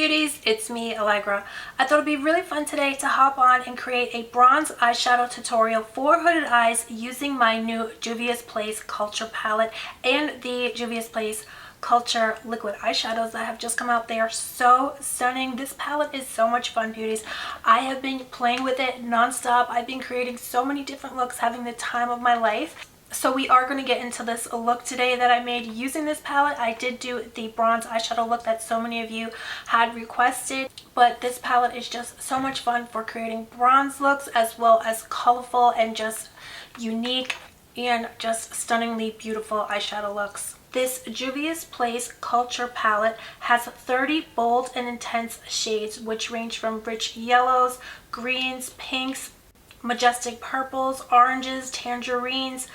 beauties, it's me, Alegra. I thought it'd be really fun today to hop on and create a bronze eyeshadow tutorial for hooded eyes using my new Juvia's Place Culture palette and the Juvia's Place Culture liquid eyeshadows that have just come out. They are so stunning. This palette is so much fun, beauties. I have been playing with it non-stop. I've been creating so many different looks, having the time of my life. So we are going to get into this look today that I made using this palette. I did do the bronze eyeshadow look that so many of you had requested, but this palette is just so much fun for creating bronze looks as well as colorful and just unique and just stunningly beautiful eyeshadow looks. This Juvia's Place Culture palette has 30 bold and intense shades which range from rich yellows, greens, pinks, majestic purples, oranges, tangerines,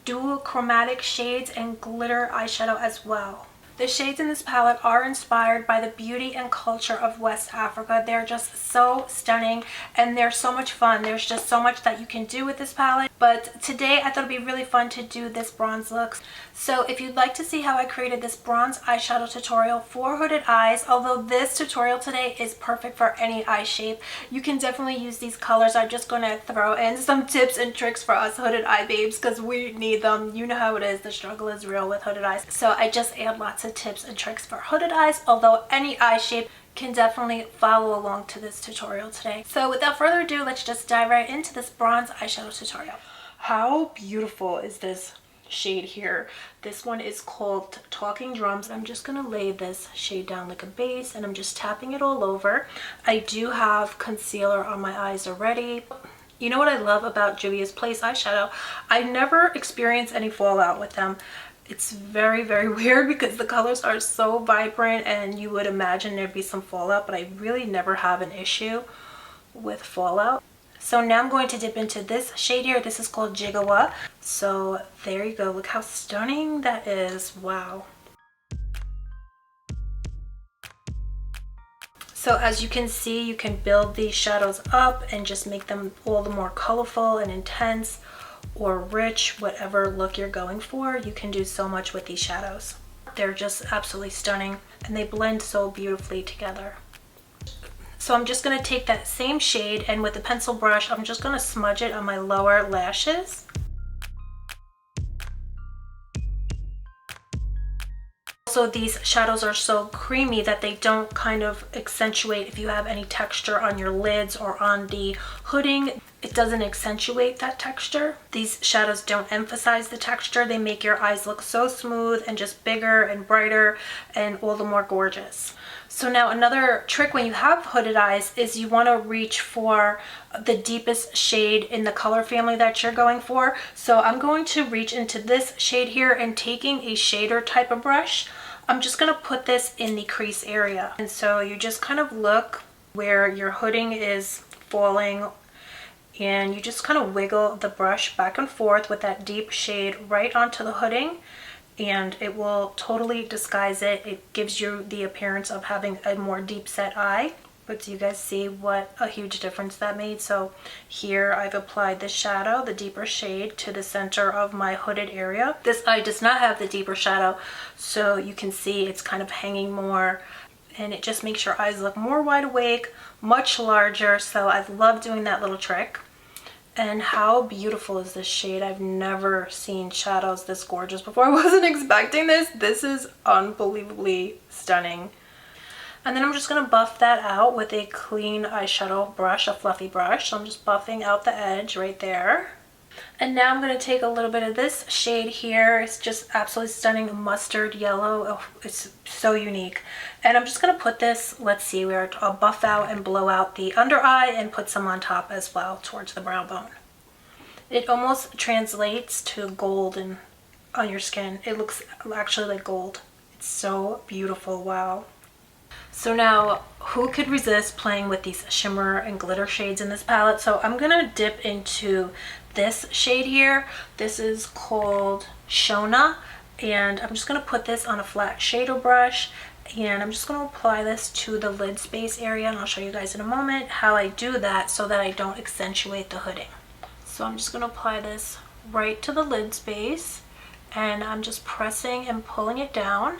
dual chromatic shades, and glitter eyeshadow as well. The shades in this palette are inspired by the beauty and culture of West Africa. They're just so stunning and they're so much fun. There's just so much that you can do with this palette. But today I thought it'd be really fun to do this bronze look. So if you'd like to see how I created this bronze eyeshadow tutorial for hooded eyes, although this tutorial today is perfect for any eye shape, you can definitely use these colors. I'm just going to throw in some tips and tricks for us hooded eye babes because we need them. You know how it is. The struggle is real with hooded eyes. So I just add lots of tips and tricks for hooded eyes, although any eye shape can definitely follow along to this tutorial today. So without further ado, let's just dive right into this bronze eyeshadow tutorial. How beautiful is this shade here? This one is called Talking Drums. I'm just gonna lay this shade down like a base and I'm just tapping it all over. I do have concealer on my eyes already. You know what I love about Juvia's Place eyeshadow? I never experience any fallout with them. It's very, very weird because the colors are so vibrant and you would imagine there'd be some fallout, but I really never have an issue with fallout. So now I'm going to dip into this shade here. This is called Juvia. So there you go. Look how stunning that is. Wow. So as you can see, you can build these shadows up and just make them all the more colorful and intense or rich, whatever look you're going for. You can do so much with these shadows. They're just absolutely stunning and they blend so beautifully together. So I'm just going to take that same shade and with a pencil brush, I'm just going to smudge it on my lower lashes. So these shadows are so creamy that they don't kind of accentuate if you have any texture on your lids or on the hooding. It doesn't accentuate that texture. These shadows don't emphasize the texture. They make your eyes look so smooth and just bigger and brighter and all the more gorgeous. So now another trick when you have hooded eyes is you want to reach for the deepest shade in the color family that you're going for. So I'm going to reach into this shade here and taking a shader type of brush, I'm just going to put this in the crease area. And so you just kind of look where your hooding is falling and you just kind of wiggle the brush back and forth with that deep shade right onto the hooding and it will totally disguise it. It gives you the appearance of having a more deep set eye. But do you guys see what a huge difference that made? So here I've applied the shadow, the deeper shade, to the center of my hooded area. This eye does not have the deeper shadow, so you can see it's kind of hanging more and it just makes your eyes look more wide awake, much larger. So I love doing that little trick. And how beautiful is this shade? I've never seen shadows this gorgeous before. I wasn't expecting this. This is unbelievably stunning. And then I'm just going to buff that out with a clean eyeshadow brush, a fluffy brush. So I'm just buffing out the edge right there. And now I'm going to take a little bit of this shade here. It's just absolutely stunning mustard yellow. Oh, it's so unique. And I'm just going to put this, let's see, I'll buff out and blow out the under eye and put some on top as well towards the brow bone. It almost translates to golden on your skin. It looks actually like gold. It's so beautiful. Wow. So now, who could resist playing with these shimmer and glitter shades in this palette? So I'm going to dip into this shade here. This is called Shona, and I'm just going to put this on a flat shader brush, and I'm just going to apply this to the lid space area, and I'll show you guys in a moment how I do that so that I don't accentuate the hooding. So I'm just going to apply this right to the lid space, and I'm just pressing and pulling it down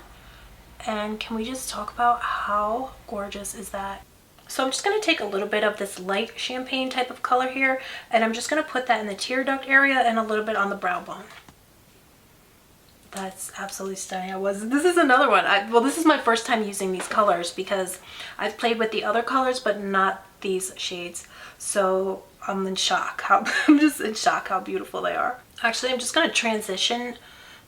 And can we just talk about how gorgeous is that? So I'm just going to take a little bit of this light champagne type of color here, and I'm just going to put that in the tear duct area and a little bit on the brow bone. That's absolutely stunning. This is another one. Well, this is my first time using these colors because I've played with the other colors, but not these shades. So I'm in shock. I'm just in shock how beautiful they are. Actually, I'm just going to transition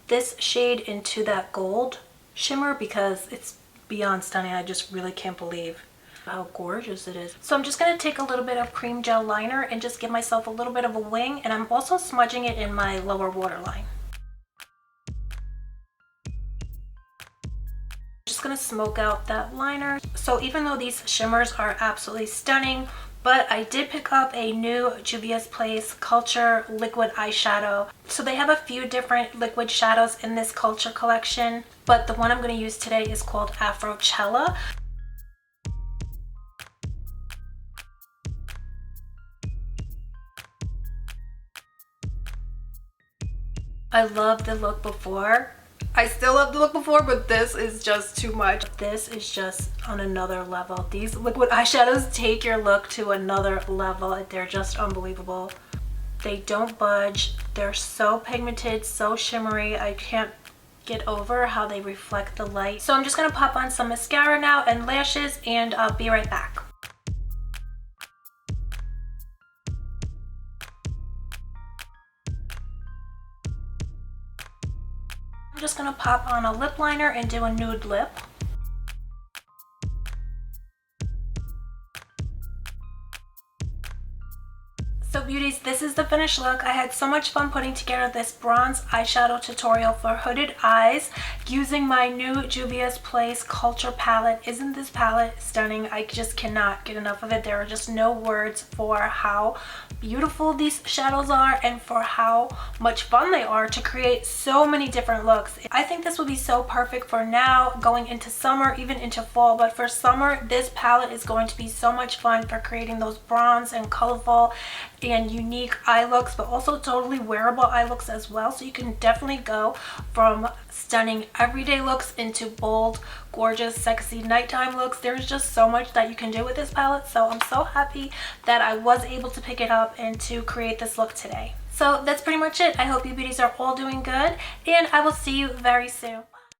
this shade into that gold shimmer because it's beyond stunning. I just really can't believe how gorgeous it is. So I'm just going to take a little bit of cream gel liner and just give myself a little bit of a wing, and I'm also smudging it in my lower waterline. Just going to smoke out that liner. So even though these shimmers are absolutely stunning, but I did pick up a new Juvia's Place Culture liquid eyeshadow. So they have a few different liquid shadows in this Culture collection, but the one I'm going to use today is called Afrochella. I love the look before. I still love the look before, but this is just too much. This is just on another level. These liquid eyeshadows take your look to another level. They're just unbelievable. They don't budge. They're so pigmented, so shimmery. I can't get over how they reflect the light. So I'm just gonna pop on some mascara now and lashes, and I'll be right back. I'm just going to pop on a lip liner and do a nude lip. So beauties, this is the finished look. I had so much fun putting together this bronze eyeshadow tutorial for hooded eyes using my new Juvia's Place Culture palette. Isn't this palette stunning? I just cannot get enough of it. There are just no words for how beautiful these shadows are and for how much fun they are to create so many different looks. I think this will be so perfect for now, going into summer, even into fall. But for summer, this palette is going to be so much fun for creating those bronze and colorful and unique eye looks, but also totally wearable eye looks as well. So you can definitely go from stunning everyday looks into bold, gorgeous, sexy nighttime looks. There's just so much that you can do with this palette. So I'm so happy that I was able to pick it up and to create this look today. So that's pretty much it. I hope you beauties are all doing good, and I will see you very soon.